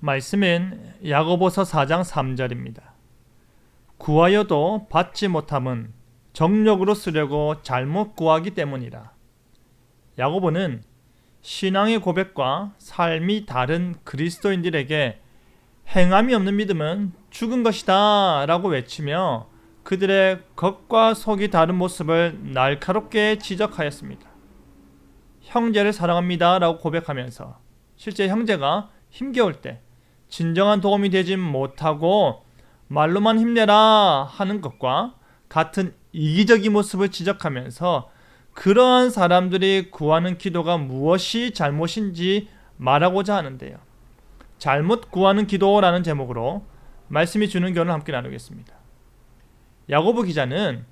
말씀은 야고보서 4장 3절입니다. 구하여도 받지 못함은 정욕으로 쓰려고 잘못 구하기 때문이라. 야고보는 신앙의 고백과 삶이 다른 그리스도인들에게 행함이 없는 믿음은 죽은 것이다 라고 외치며 그들의 겉과 속이 다른 모습을 날카롭게 지적하였습니다. 형제를 사랑합니다 라고 고백하면서 실제 형제가 힘겨울 때 진정한 도움이 되지 못하고 말로만 힘내라 하는 것과 같은 이기적인 모습을 지적하면서 그러한 사람들이 구하는 기도가 무엇이 잘못인지 말하고자 하는데요. 잘못 구하는 기도라는 제목으로 말씀이 주는 교훈을 함께 나누겠습니다. 야고보 기자는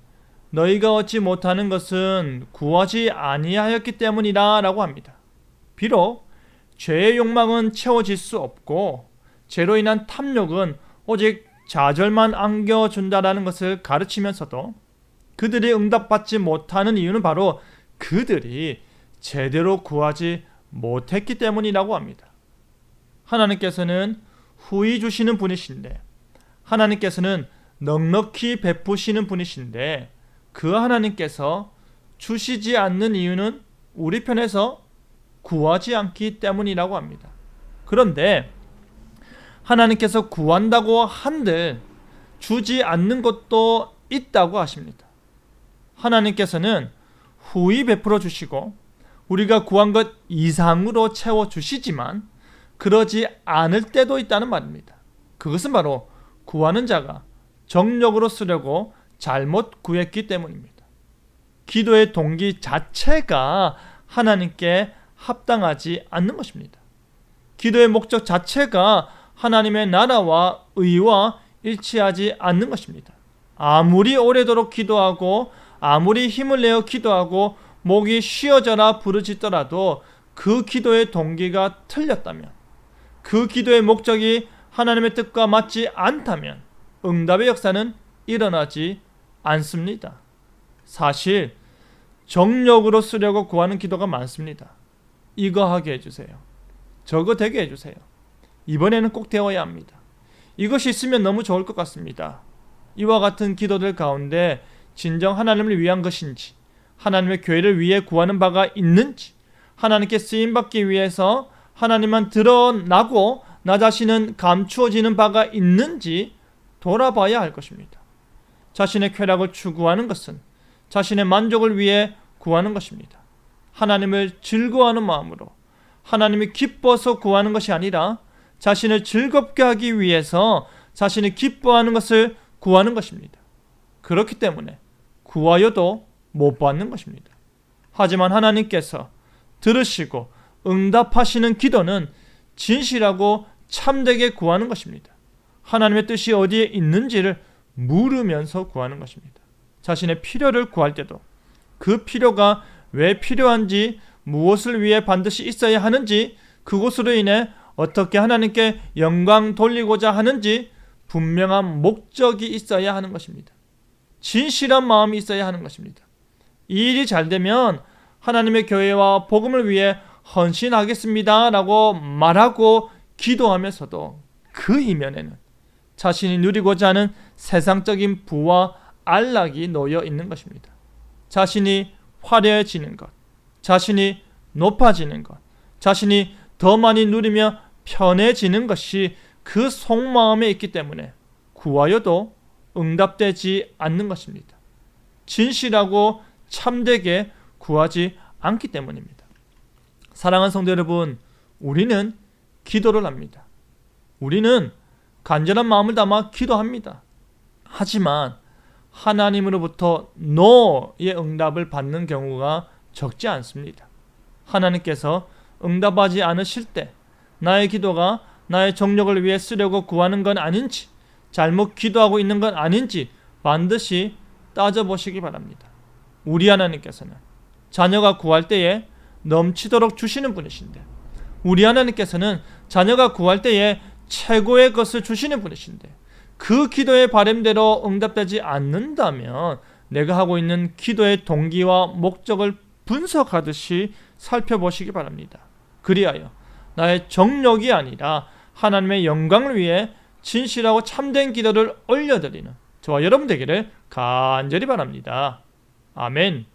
너희가 얻지 못하는 것은 구하지 아니하였기 때문이라 라고 합니다. 비록 죄의 욕망은 채워질 수 없고 죄로 인한 탐욕은 오직 좌절만 안겨준다라는 것을 가르치면서도 그들이 응답받지 못하는 이유는 바로 그들이 제대로 구하지 못했기 때문이라고 합니다. 하나님께서는 후히 주시는 분이신데, 하나님께서는 넉넉히 베푸시는 분이신데, 그 하나님께서 주시지 않는 이유는 우리 편에서 구하지 않기 때문이라고 합니다. 그런데 하나님께서 구한다고 한들 주지 않는 것도 있다고 하십니다. 하나님께서는 후히 베풀어 주시고 우리가 구한 것 이상으로 채워 주시지만 그러지 않을 때도 있다는 말입니다. 그것은 바로 구하는 자가 정욕으로 쓰려고 잘못 구했기 때문입니다. 기도의 동기 자체가 하나님께 합당하지 않는 것입니다. 기도의 목적 자체가 하나님의 나라와 의와 일치하지 않는 것입니다. 아무리 오래도록 기도하고 아무리 힘을 내어 기도하고 목이 쉬어져라 부르짖더라도 그 기도의 동기가 틀렸다면, 그 기도의 목적이 하나님의 뜻과 맞지 않다면 응답의 역사는 일어나지 않습니다. 사실 정욕으로 쓰려고 구하는 기도가 많습니다. 이거 하게 해주세요. 저거 되게 해주세요. 이번에는 꼭 되어야 합니다. 이것이 있으면 너무 좋을 것 같습니다. 이와 같은 기도들 가운데 진정 하나님을 위한 것인지, 하나님의 교회를 위해 구하는 바가 있는지, 하나님께 쓰임받기 위해서 하나님만 드러나고 나 자신은 감추어지는 바가 있는지 돌아봐야 할 것입니다. 자신의 쾌락을 추구하는 것은 자신의 만족을 위해 구하는 것입니다. 하나님을 즐거워하는 마음으로 하나님이 기뻐서 구하는 것이 아니라 자신을 즐겁게 하기 위해서 자신이 기뻐하는 것을 구하는 것입니다. 그렇기 때문에 구하여도 못 받는 것입니다. 하지만 하나님께서 들으시고 응답하시는 기도는 진실하고 참되게 구하는 것입니다. 하나님의 뜻이 어디에 있는지를 물으면서 구하는 것입니다. 자신의 필요를 구할 때도 그 필요가 왜 필요한지, 무엇을 위해 반드시 있어야 하는지, 그것으로 인해 어떻게 하나님께 영광 돌리고자 하는지 분명한 목적이 있어야 하는 것입니다. 진실한 마음이 있어야 하는 것입니다. 이 일이 잘 되면 하나님의 교회와 복음을 위해 헌신하겠습니다 라고 말하고 기도하면서도 그 이면에는 자신이 누리고자 하는 세상적인 부와 안락이 놓여 있는 것입니다. 자신이 화려해지는 것, 자신이 높아지는 것, 자신이 더 많이 누리며 편해지는 것이 그 속마음에 있기 때문에 구하여도 응답되지 않는 것입니다. 진실하고 참되게 구하지 않기 때문입니다. 사랑하는 성도 여러분, 우리는 기도를 합니다. 우리는 간절한 마음을 담아 기도합니다. 하지만 하나님으로부터 노의 응답을 받는 경우가 적지 않습니다. 하나님께서 응답하지 않으실 때 나의 기도가 나의 정욕을 위해 쓰려고 구하는 건 아닌지, 잘못 기도하고 있는 건 아닌지 반드시 따져보시기 바랍니다. 우리 하나님께서는 자녀가 구할 때에 넘치도록 주시는 분이신데, 우리 하나님께서는 자녀가 구할 때에 최고의 것을 주시는 분이신데, 그 기도의 바람대로 응답되지 않는다면 내가 하고 있는 기도의 동기와 목적을 분석하듯이 살펴보시기 바랍니다. 그리하여 나의 정욕이 아니라 하나님의 영광을 위해 진실하고 참된 기도를 올려드리는 저와 여러분 되기를 간절히 바랍니다. 아멘.